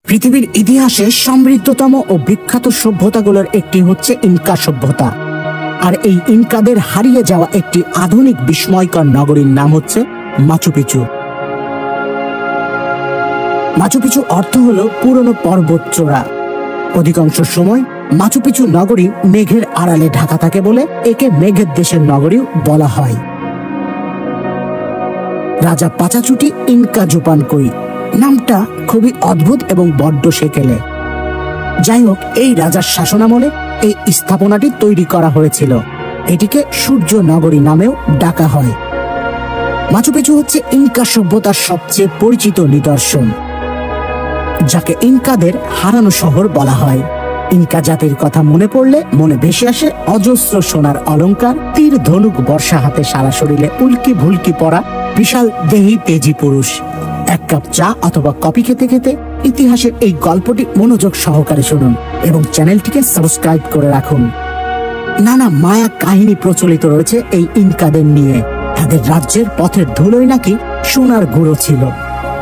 পৃথিবীর ইতিহাসে সমৃদ্ধতম ও বিখ্যাত সভ্যতাগুলোর একটি হচ্ছে ইনকা সভ্যতা। আর এই ইনকাদের হারিয়ে যাওয়া একটি আধুনিক বিস্ময়কর নগরীর নাম হচ্ছে মাচু পিচু। মাচু পিচু অর্থ হলো পুরনো পর্বত চূড়া। অধিকাংশ সময় মাচু পিচু নগরী মেঘের আড়ালে ঢাকা থাকে বলে একে মেঘের দেশের নগরীও বলা হয়। রাজা পাচাচুটি ইনকা জুপানকোই নামটা খুবই অদ্ভুত এবং বড্ড সেকেলে। যাই হোক, এই রাজার শাসনামলে এই স্থাপনাটি তৈরি করা হয়েছিল। এটিকে সূর্য নগরী নামেও ডাকা হয়। মাচু পিচু হচ্ছে ইনকা সভ্যতার সবচেয়ে পরিচিত নিদর্শন, যাকে ইনকাদের হারানো শহর বলা হয়। ইনকা জাতির কথা মনে পড়লে মনে ভেসে আসে অজস্র সোনার অলংকার, তীর ধনুক বর্ষা হাতে, সারা শরীরে উল্কি ভুলকি পরা বিশাল দেহী তেজি পুরুষ। এক কাপ চা অথবা কফি খেতে খেতে ইতিহাসের এই গল্পটি মনোযোগ সহকারে শুনুন এবং চ্যানেলটিকে সাবস্ক্রাইব করে রাখুন। নানা মায়া কাহিনী প্রচলিত রয়েছে এই ইনকাদের নিয়ে। তাদের রাজ্যের পথের ধুলোই নাকি সোনার গুঁড়ো ছিল।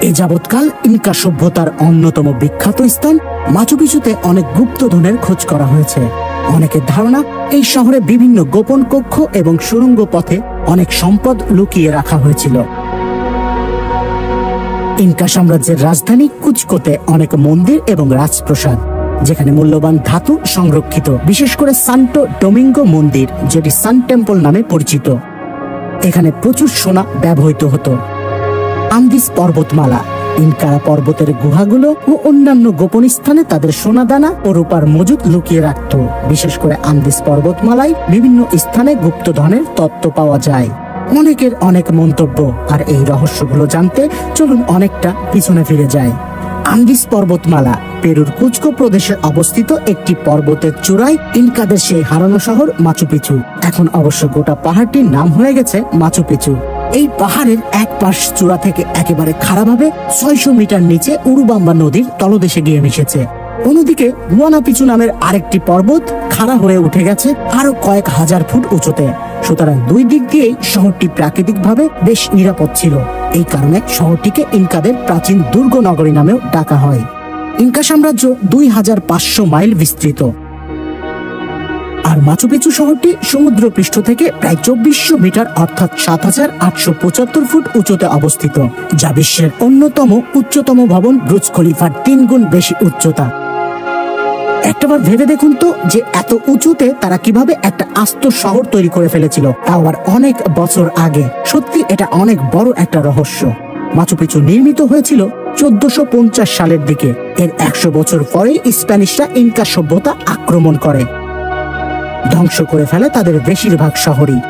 এ যাবৎকাল ইনকা সভ্যতার অন্যতম বিখ্যাত স্থান মাচু পিচুতে অনেক গুপ্তধনের খোঁজ করা হয়েছে। অনেকের ধারণা এই শহরে বিভিন্ন গোপন কক্ষ এবং সুড়ঙ্গ পথে অনেক সম্পদ লুকিয়ে রাখা হয়েছিল। ইনকা সাম্রাজ্যের রাজধানী কুচকোতে অনেক মন্দির এবং রাজপ্রাসাদ, যেখানে মূল্যবান ধাতু সংরক্ষিত, বিশেষ করে সান্টো ডোমিঙ্গো মন্দির, যেটি সান টেম্পল নামে পরিচিত। এখানে প্রচুর সোনা ব্যবহৃত হতো। আন্দিস পর্বতমালা, ইনকারা পর্বতের গুহাগুলো ও অন্যান্য গোপন স্থানে তাদের সোনাদানা ও রূপার মজুদ লুকিয়ে রাখত। বিশেষ করে আন্দিস পর্বতমালায় বিভিন্ন স্থানে গুপ্তধনের তত্ত্ব পাওয়া যায়। অনেকের অনেক মন্তব্য, আর এই রহস্যগুলো জানতে চলুন অনেকটা পিছনে ফিরে যায়। আন্দিস পর্বতমালা পেরুর কুচকো প্রদেশে অবস্থিত একটি পর্বতের চূড়ায় ইনকাদের সেই হারানো শহর মাচু পিচু। এখন অবশ্য গোটা পাহাড়টির নাম হয়ে গেছে মাচু পিচু। এই পাহাড়ের এক পাশ চূড়া থেকে একেবারে খাড়াভাবে 600 মিটার নিচে উরুবাম্বা নদীর তলদেশে গিয়ে মিশেছে। অন্যদিকে হুয়ানা পিচু নামের আরেকটি পর্বত খাড়া হয়ে উঠে গেছে আরো কয়েক হাজার ফুট উঁচুতে। সুতরাং দুই দিক দিয়েই শহরটি প্রাকৃতিকভাবে বেশ নিরাপদ ছিল। এই কারণে শহরটিকে ইনকাদের প্রাচীন দুর্গ নগরী নামেও ডাকা হয়। ইনকা সাম্রাজ্য 2500 মাইল বিস্তৃত, আর মাচু পিচু শহরটি সমুদ্র পৃষ্ঠ থেকে প্রায় 2400 মিটার অর্থাৎ 7875 ফুট উচ্চতে অবস্থিত, যা বিশ্বের অন্যতম উচ্চতম ভবন বুর্জ খলিফার 3 গুণ বেশি উচ্চতা। একটাবার ভেবে দেখুন তো, যে এত উঁচুতে তারা কিভাবে একটা আস্ত শহর তৈরি করে ফেলেছিল, তাও আবার অনেক বছর আগে। সত্যি এটা অনেক বড় একটা রহস্য। মাচু পিচু নির্মিত হয়েছিল 1450 সালের দিকে। এর 100 বছর পরেই স্প্যানিশরা ইনকা সভ্যতা আক্রমণ করে, ধ্বংস করে ফেলে তাদের বেশিরভাগ শহরই।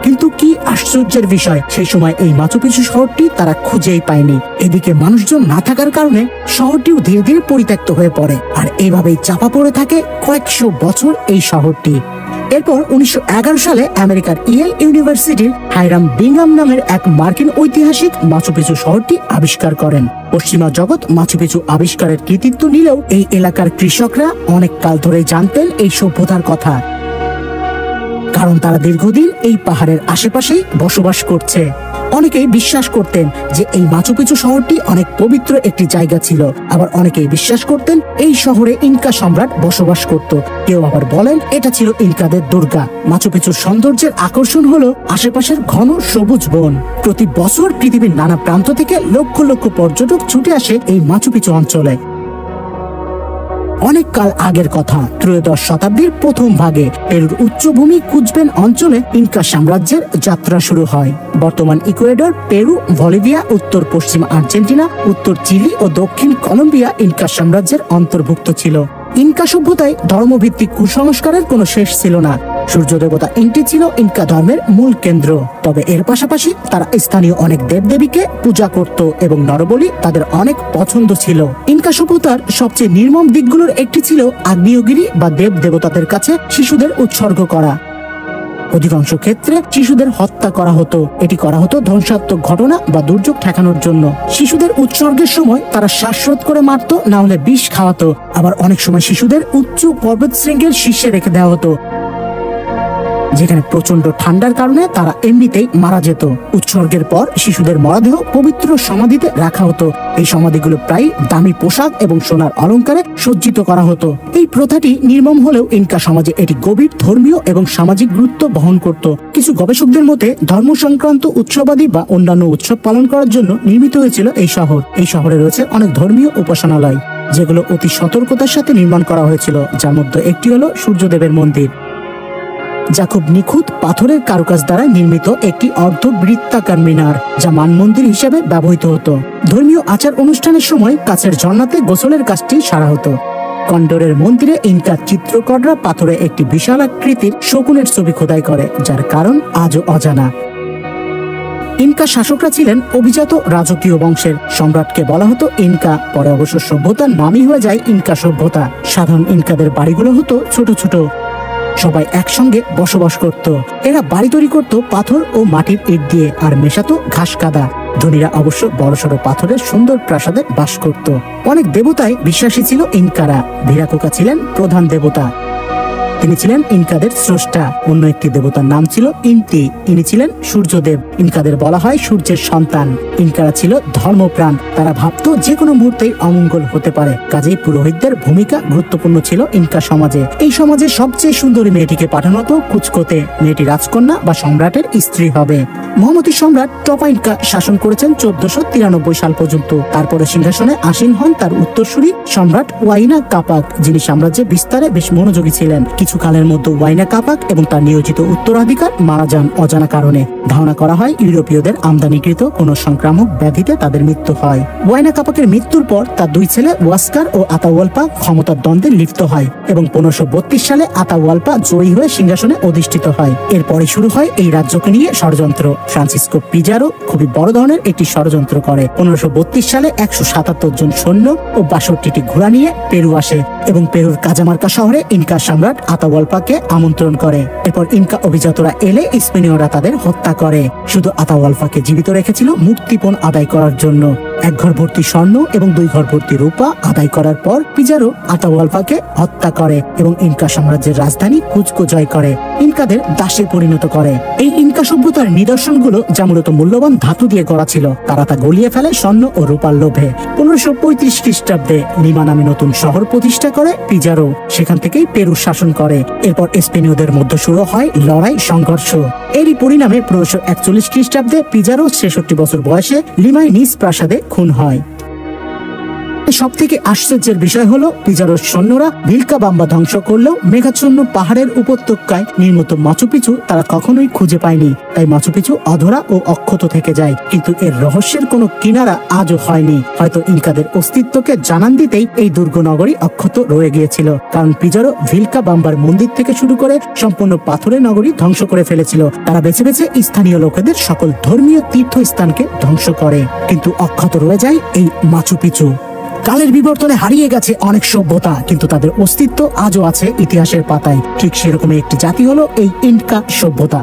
কিন্তু কি আশ্চর্যের বিষয়, সেই সময় এই মাচু পিচু শহরটি তারা খুঁজেই পায়নি। এদিকে মানুষজন না থাকার কারণে শহরটিও ধীরে ধীরে পরিত্যক্ত হয়ে পড়ে, আর এইভাবেই চাপা পড়ে থাকে কয়েকশো বছর এই শহরটি। এরপর 1911 সালে আমেরিকার ইয়েল ইউনিভার্সিটির হাইরাম বিংহাম নামের এক মার্কিন ঐতিহাসিক মাচু পিচু শহরটি আবিষ্কার করেন। পশ্চিমা জগৎ মাচু পিচু আবিষ্কারের কৃতিত্ব নিলেও এই এলাকার কৃষকরা অনেক কাল ধরে জানতেন এই সভ্যতার কথা, কারণ তারা দীর্ঘদিন এই পাহাড়ের আশেপাশেই বসবাস করছে। অনেকেই বিশ্বাস করতেন যে এই মাচু পিচু শহরটি অনেক পবিত্র একটি জায়গা ছিল, আবার অনেকেই বিশ্বাস করতেন এই শহরে ইনকা সম্রাট বসবাস করত। কেউ আবার বলেন এটা ছিল ইনকাদের দুর্গা। মাচু পিচুর সৌন্দর্যের আকর্ষণ হলো আশেপাশের ঘন সবুজ বন। প্রতি বছর পৃথিবীর নানা প্রান্ত থেকে লক্ষ লক্ষ পর্যটক ছুটে আসে এই মাচু পিচু অঞ্চলে। অনেক কাল আগের কথা, ত্রয়োদশ শতাব্দীর প্রথম ভাগে পেরুর উচ্চভূমি কুচবেন অঞ্চলে ইনকা সাম্রাজ্যের যাত্রা শুরু হয়। বর্তমান ইকুয়েডর, পেরু, বলিভিয়া, উত্তর পশ্চিম আর্জেন্টিনা, উত্তর চিলি ও দক্ষিণ কলম্বিয়া ইনকা সাম্রাজ্যের অন্তর্ভুক্ত ছিল। ইনকা সভ্যতায় ধর্মভিত্তিক কুসংস্কারের কোনো শেষ ছিল না। সূর্য দেবতা ইনটি ছিল ইনকা ধর্মের মূল কেন্দ্র। তবে এর পাশাপাশি তারা স্থানীয় অনেক দেবদেবীকে পূজা করত এবং নরবলি তাদের অনেক পছন্দ ছিল। ইনকা সভ্যতার সবচেয়ে নির্মম দিকগুলোর একটি ছিল আগ্নেয়গিরি বা দেব দেবতাদের কাছে শিশুদের উৎসর্গ করা। অধিকাংশ ক্ষেত্রে শিশুদের হত্যা করা হতো। এটি করা হতো ধ্বংসাত্মক ঘটনা বা দুর্যোগ ঠেকানোর জন্য। শিশুদের উৎসর্গের সময় তারা শ্বাসরোধ করে মারত, না হলে বিষ খাওয়াতো। আবার অনেক সময় শিশুদের উচ্চ পর্বত শৃঙ্গের শীর্ষে রেখে দেওয়া হতো। যেখানে প্রচন্ড ঠান্ডার কারণে তারা এমনিতেই মারা যেত। উৎসর্গের পর শিশুদের মরদেহ পবিত্র সমাধিতে রাখা হতো। এই সমাধিগুলো প্রায় দামি পোশাক এবং সোনার অলঙ্কারে সজ্জিত করা হতো। এই প্রথাটি নির্মম হলেও ইনকা সমাজে এটি গভীর ধর্মীয় এবং সামাজিক গুরুত্ব বহন করত। কিছু গবেষকদের মতে ধর্ম সংক্রান্ত উৎসবাদী বা অন্যান্য উৎসব পালন করার জন্য নির্মিত হয়েছিল এই শহর। এই শহরে রয়েছে অনেক ধর্মীয় উপাসনালয়, যেগুলো অতি সতর্কতার সাথে নির্মাণ করা হয়েছিল, যার মধ্যে একটি হলো সূর্যদেবের মন্দির, যা খুব নিখুঁত পাথরের কারুকাজ দ্বারা নির্মিত একটি অর্ধবৃত্তাকার মিনার, যা মানমন্দির হিসেবে ব্যবহৃত হতো। ধর্মীয় আচার অনুষ্ঠানের সময় কাছের ঝর্ণাতে গোসলের কাজটি সারা হতো। কন্ডোরের মন্দিরে ইনকা চিত্রকররা পাথরে একটি বিশাল আকৃতির শকুনের ছবি খোদাই করে, যার কারণ আজও অজানা। ইনকা শাসকরা ছিলেন অভিজাত রাজকীয় বংশের। সম্রাটকে বলা হতো ইনকা। পরে অবশ্য সভ্যতার নামই হয়ে যায় ইনকা সভ্যতা। সাধারণ ইনকাদের বাড়িগুলো হতো ছোট ছোট, সবাই একসঙ্গে বসবাস করত। এরা বাড়ি তৈরি করত পাথর ও মাটির ইট দিয়ে আর মেশাতো ঘাস কাদা। ধনীরা অবশ্য বড়সড় পাথরের সুন্দর প্রাসাদে বাস করত। অনেক দেবতায় বিশ্বাসী ছিল ইনকারা। ভিরাকোকা ছিলেন প্রধান দেবতা, তিনি ছিলেন ইনকাদের স্রষ্টা। অন্য একটি দেবতার নাম ছিল ইনতি, ইনি ছিলেন সূর্যদেব। ইনকাদের বলা হয় সূর্যের সন্তান। ইনকারা ছিল ধর্মপ্রাণ। তারা ভাবত যে কোনো মুহূর্তেই অমঙ্গল হতে পারে, কাজেই পুরোহিতদের ভূমিকা গুরুত্বপূর্ণ ছিল ইনকা সমাজে। এই সমাজে সবচেয়ে সুন্দরী মেয়েটিকে পাঠানো হতো কুচকোতে। মেয়েটি রাজকন্যা বা সম্রাটের স্ত্রী হবে। মহম্মদী সম্রাট টপা ইনকা শাসন করেছেন 1493 সাল পর্যন্ত। তারপরে সিংহাসনে আসীন হন তার উত্তরসূরি সম্রাট ওয়াইনা কাপাক, যিনি সাম্রাজ্যে বিস্তারে বেশ মনোযোগী ছিলেন। কিছুকালের মধ্যে ওয়াইনা কাপাক এবং তার নিয়োজিত উত্তরাধিকার মারা যান অজানা কারণে। ধারণা করা হয় ইউরোপীয়দের আমদানিকৃত কোনো সংক্রামক ব্যাধিতে তাদের মৃত্যু হয়। ওয়াইনা কাপাকের মৃত্যুর পর তার দুই ছেলে ওয়াস্কার ও আতাওয়াল্পা ক্ষমতার দ্বন্দ্বে লিপ্ত হয় এবং 1532 সালে আতাওয়াল্পা জয়ী হয়ে সিংহাসনে অধিষ্ঠিত হয়। এরপরে শুরু হয় এই রাজ্যকে নিয়ে ষড়যন্ত্র। ফ্রান্সিসকো পিজারো খুবই বড় ধরনের একটি ষড়যন্ত্র করে। 1532 সালে 177 জন সৈন্য ও 62টি ঘোড়া নিয়ে পেরু আসে এবং পেরুর কাজামার্কা শহরে ইনকা সম্রাট আতাওয়াল্পাকে আমন্ত্রণ করে। এরপর ইনকা অভিজাতরা এলে স্পেনীয়রা তাদের হত্যা করে। শুধু আতাওয়াল্পাকে জীবিত রেখেছিল মুক্তিপণ আদায় করার জন্য। 1 ঘর ভর্তি স্বর্ণ এবং 2 ঘর ভর্তি রূপা আদায় করার পর পিজারো আতাওয়াল্পাকে হত্যা করে এবং ইনকা সাম্রাজ্যের রাজধানী কুচকো জয় করে, ইনকাদের দাসে পরিণত করে। এই ইনকা সভ্যতার নিদর্শনগুলো, যা মূলত মূল্যবান ধাতু দিয়ে গড়া ছিল, তারা তা গলিয়ে ফেলে স্বর্ণ ও রূপার লোভে। 1535 খ্রিস্টাব্দে লিমা নামে নতুন শহর প্রতিষ্ঠা করে পিজারো। সেখান থেকেই পেরু শাসন করে। এরপর স্পেনীয়দের মধ্যে শুরু হয় লড়াই সংঘর্ষ। এরই পরিণামে 1541 খ্রিস্টাব্দে পিজারো 66 বছর বয়সে লিমায় নিজ প্রাসাদে খুন হয়। সব থেকে আশ্চর্যের বিষয় হলো পিজারোর সৈন্যরা ভিলকাবাম্বা ধ্বংস করলেও মেঘাচ্ছন্ন পাহাড়ের উপত্যকায় নির্মিত মাচু পিছু তারা কখনোই খুঁজে পায়নি। তাই মাচু পিছু অধরা ও অক্ষত থেকে যায়। কিন্তু এর রহস্যের কোনো কিনারা আজও হয়নি। হয়তো ইনকাদের অস্তিত্বকে জানান দিতেই এই দুর্গ নগরী অক্ষত রয়ে গিয়েছিল, কারণ পিজারো ভিলকাবাম্বার মন্দির থেকে শুরু করে সম্পূর্ণ পাথরের নগরী ধ্বংস করে ফেলেছিল। তারা বেছে বেছে স্থানীয় লোকেদের সকল ধর্মীয় তীর্থস্থানকে ধ্বংস করে, কিন্তু অক্ষত রয়ে যায় এই মাচু পিছু। কালের বিবর্তনে হারিয়ে গেছে অনেক সভ্যতা, কিন্তু তাদের অস্তিত্ব আজও আছে ইতিহাসের পাতায়। ঠিক সেরকমই একটি জাতি হলো এই ইনকা সভ্যতা।